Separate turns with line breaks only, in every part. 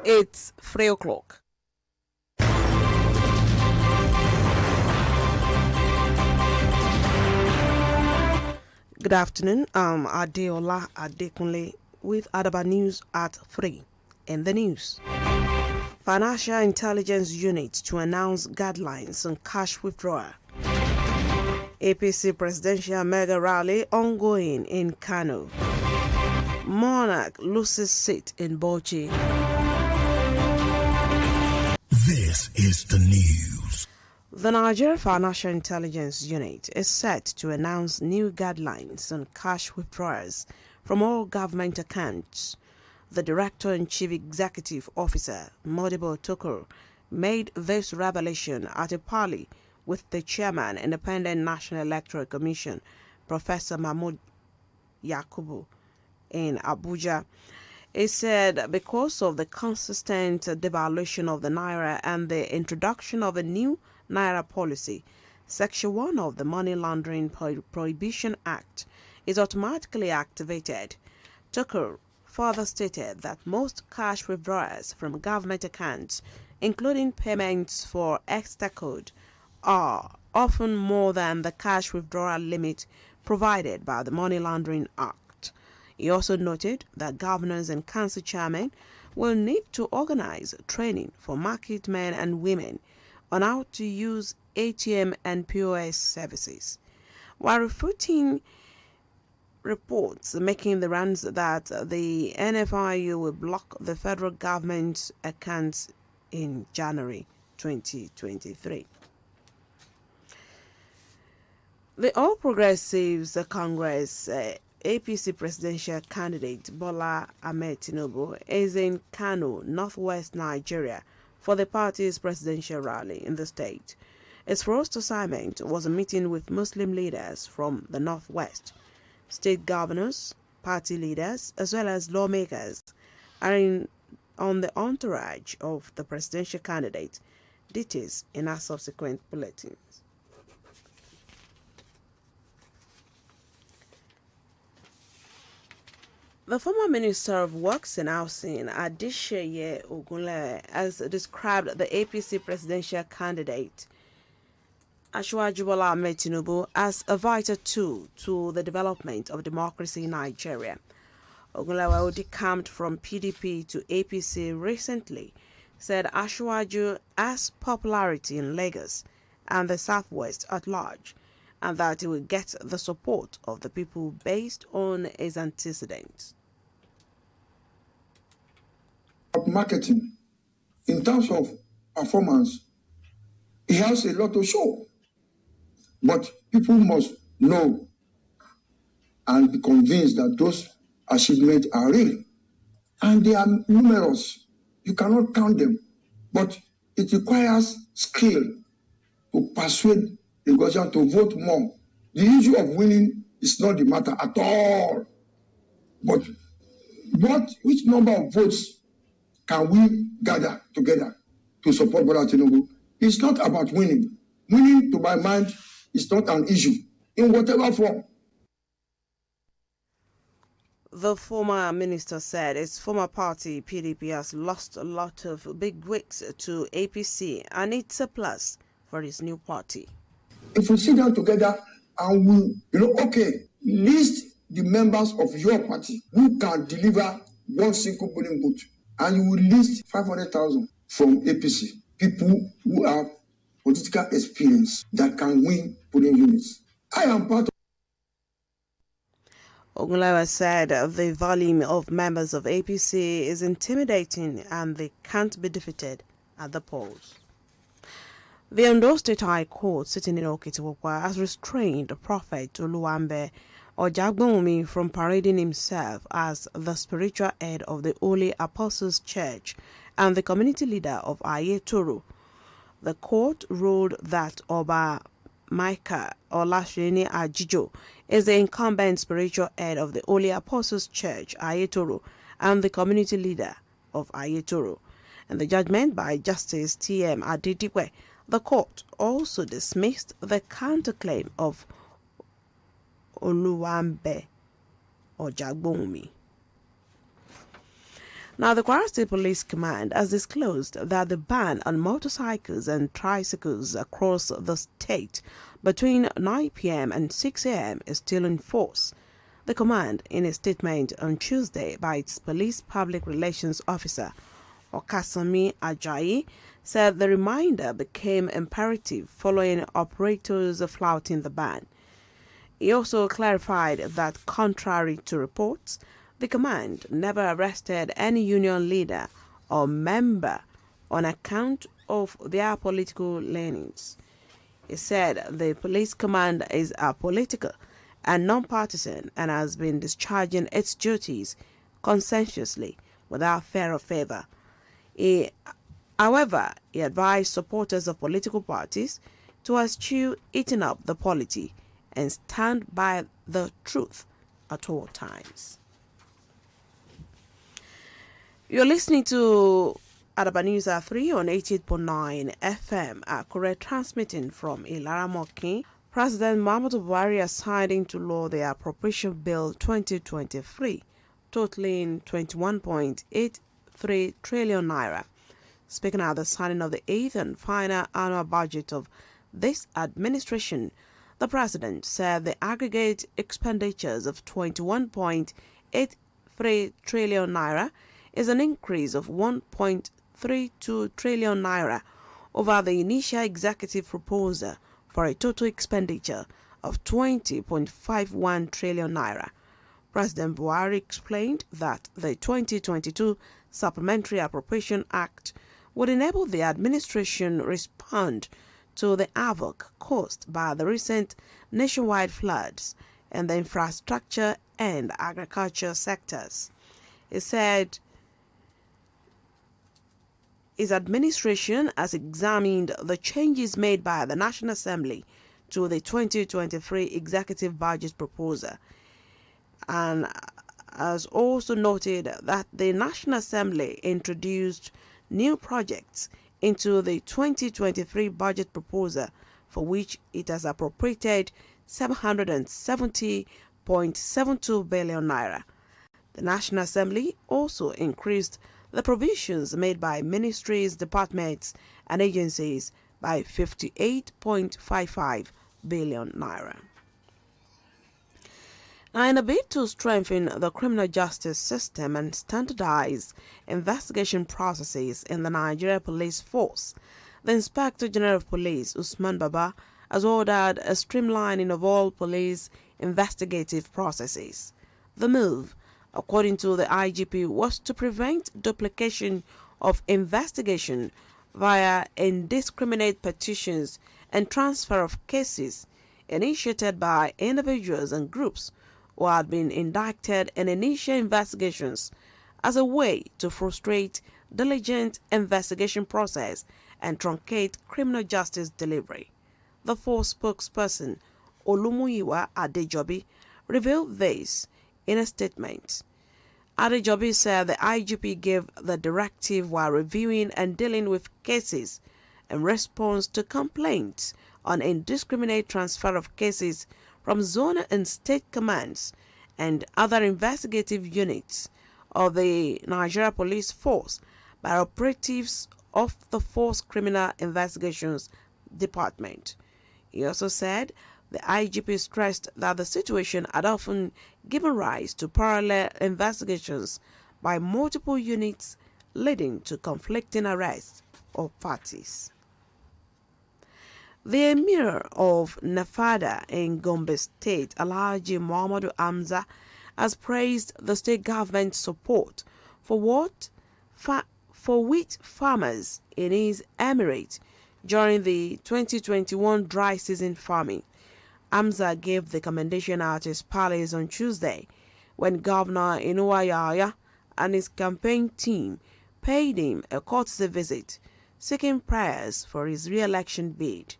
It's 3 o'clock. Good afternoon. I'm Adeola Adekunle with Adaba News at 3. In the news, Financial Intelligence Unit to announce guidelines on cash withdrawal. APC Presidential Mega Rally ongoing in Kano. Monarch loses seat in Bauchi.
This is the news.
The Nigeria Financial Intelligence Unit is set to announce new guidelines on cash withdrawals from all government accounts. The Director and Chief Executive Officer, Modibo Tukur, made this revelation at a parley with the Chairman, Independent National Electoral Commission, Professor Mahmoud Yakubu, in Abuja. He said because of the consistent devaluation of the Naira and the introduction of a new Naira policy, Section 1 of the Money Laundering Prohibition Act is automatically activated. Tukur further stated that most cash withdrawals from government accounts, including payments for extra code, are often more than the cash withdrawal limit provided by the Money Laundering Act. He also noted that governors and council chairmen will need to organize training for market men and women on how to use ATM and POS services, while refuting reports making the rounds that the NFIU will block the federal government's accounts in January 2023. The All Progressives Congress APC presidential candidate Bola Ahmed Tinubu is in Kano, northwest Nigeria, for the party's presidential rally in the state. His first assignment was a meeting with Muslim leaders from the northwest. State governors, party leaders, as well as lawmakers are on the entourage of the presidential candidate. Details in our subsequent bulletins. The former Minister of Works and Housing, Adisheye Ogunleye, has described the APC presidential candidate, Asiwaju Bola Ahmed Tinubu, as a vital tool to the development of democracy in Nigeria. Ogunleye, who decamped from PDP to APC recently, said Asiwaju has popularity in Lagos and the Southwest at large, and that he will get the support of the people based on his antecedents.
Marketing, in terms of performance, he has a lot to show. But people must know and be convinced that those achievements are real. And they are numerous. You cannot count them. But it requires skill to persuade the Gaussian to vote more. The issue of winning is not the matter at all. But which number of votes can we gather together to support Bola Tinubu? It's not about winning. Winning, to my mind, is not an issue in whatever form.
The former minister said his former party, PDP, has lost a lot of big wigs to APC, and it's a plus for his new party.
If we sit down together and we, list the members of your party who can deliver one single polling booth, and you will list 500,000 from APC, people who have political experience that can win polling units. I am part of.
Ogunleye said the volume of members of APC is intimidating and they can't be defeated at the polls. The Ondo State High Court sitting in Okitiwokwa has restrained Prophet Oluwambe Ojagbonmi from parading himself as the spiritual head of the Holy Apostles Church and the community leader of Ayetoro. The court ruled that Oba Micah Olasheni Ajijo is the incumbent spiritual head of the Holy Apostles Church, Ayetoro, and the community leader of Ayetoro. In the judgment by Justice T.M. Adedipe, the court also dismissed the counterclaim of Oluwambe Ojagbonmi. Now, the Kwara State Police Command has disclosed that the ban on motorcycles and tricycles across the state between 9 p.m. and 6 a.m. is still in force. The command, in a statement on Tuesday by its police public relations officer, Okasami Ajayi, said the reminder became imperative following operators flouting the ban. He also clarified that, contrary to reports, the command never arrested any union leader or member on account of their political leanings. He said the police command is apolitical and non-partisan and has been discharging its duties conscientiously without fear or favor. However, he advised supporters of political parties to eschew eating up the polity and stand by the truth at all times. You're listening to Adaba News at 3 on 88.9 FM, Akure, transmitting from Ilaramokin. President Muhammadu Buhari has signed into law the Appropriation Bill 2023, totaling 21.83 trillion naira. Speaking at the signing of the 8th and final annual budget of this administration, the president said the aggregate expenditures of 21.83 trillion naira is an increase of 1.32 trillion naira over the initial executive proposal for a total expenditure of 20.51 trillion naira. President Buhari explained that the 2022 Supplementary Appropriation Act would enable the administration respond to the havoc caused by the recent nationwide floods in the infrastructure and agriculture sectors. He said his administration has examined the changes made by the National Assembly to the 2023 Executive Budget Proposal and has also noted that the National Assembly introduced new projects into the 2023 budget proposal for which it has appropriated 770.72 billion naira. The National Assembly also increased the provisions made by ministries, departments, and agencies by 58.55 billion naira. Now, in a bid to strengthen the criminal justice system and standardize investigation processes in the Nigeria Police Force, the Inspector General of Police, Usman Baba, has ordered a streamlining of all police investigative processes. The move, according to the IGP, was to prevent duplication of investigation via indiscriminate petitions and transfer of cases initiated by individuals and groups who had been indicted in initial investigations as a way to frustrate diligent investigation process and truncate criminal justice delivery. The force spokesperson, Olumuyiwa Adejobi, revealed this in a statement. Adejobi said the IGP gave the directive while reviewing and dealing with cases in response to complaints on indiscriminate transfer of cases from zonal and state commands and other investigative units of the Nigeria Police Force by operatives of the Force Criminal Investigations Department. He also said the IGP stressed that the situation had often given rise to parallel investigations by multiple units, leading to conflicting arrests of parties. The Emir of Nafada in Gombe State, Alhaji Muhammadu Amza, has praised the state government's support for wheat farmers in his emirate during the 2021 dry season farming. Amza gave the commendation at his palace on Tuesday when Governor Inuwa Yahaya and his campaign team paid him a courtesy visit, seeking prayers for his re-election bid.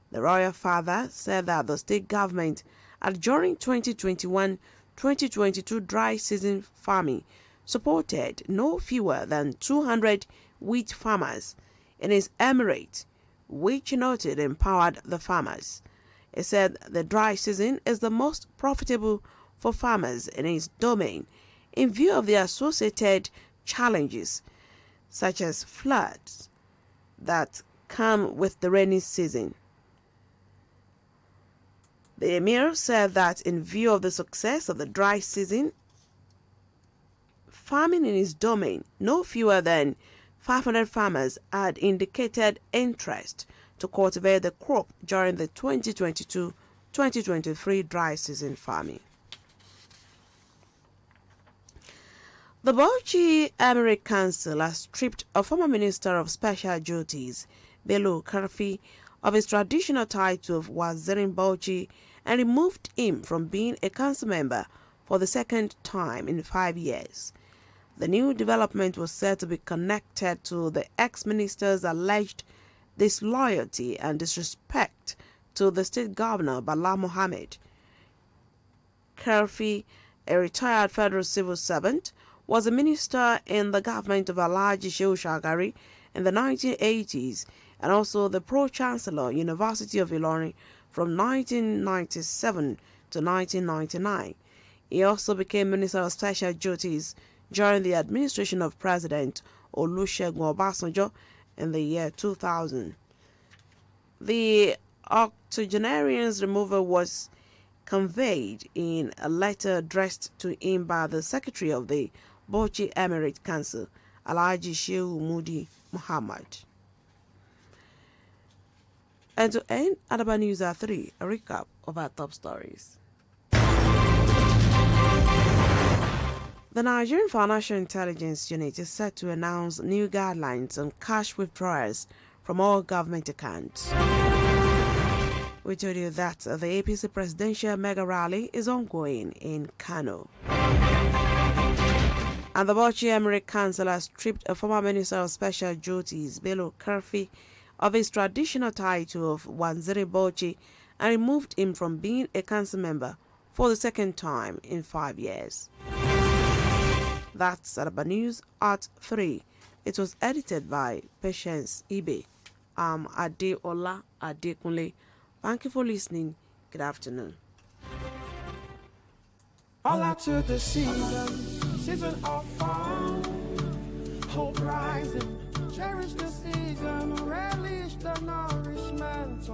The royal father said that the state government had during 2021-2022 dry season farming supported no fewer than 200 wheat farmers in his emirate, which he noted empowered the farmers. He said the dry season is the most profitable for farmers in his domain in view of the associated challenges such as floods that come with the rainy season. The Emir said that in view of the success of the dry season, farming in his domain, no fewer than 500 farmers had indicated interest to cultivate the crop during the 2022-2023 dry season farming. The Bauchi Emirate Council has stripped a former Minister of Special Duties, Bello Karfi, of his traditional title of Wazirin Bauchi and removed him from being a council member for the second time in 5 years. The new development was said to be connected to the ex-minister's alleged disloyalty and disrespect to the state governor, Bala Mohammed. Karfi, a retired federal civil servant, was a minister in the government of Alhaji Shehu Shagari in the 1980s and also the Pro-Chancellor, University of Ilorin, from 1997 to 1999. He also became Minister of Special Duties during the administration of President Olusegun Obasanjo in the year 2000. The octogenarian's removal was conveyed in a letter addressed to him by the Secretary of the Bauchi Emirate Council, Alhaji Shehu Mudi Muhammad. And to end Adaba News at 3, a recap of our top stories. The Nigerian Financial Intelligence Unit is set to announce new guidelines on cash withdrawals from all government accounts. We told you that the APC Presidential Mega Rally is ongoing in Kano. And the Bauchi Emirate Council has stripped a former Minister of Special Duties, Bello Karfi, of his traditional title of Wanziri Bauchi and removed him from being a council member for the second time in 5 years. That's Adaba News at 3. It was edited by Patience Ibe. I'm Adeola Adekunle. Thank you for listening. Good afternoon.
All out to the season of fall, hope rising, cherish the season, relish the nourishment.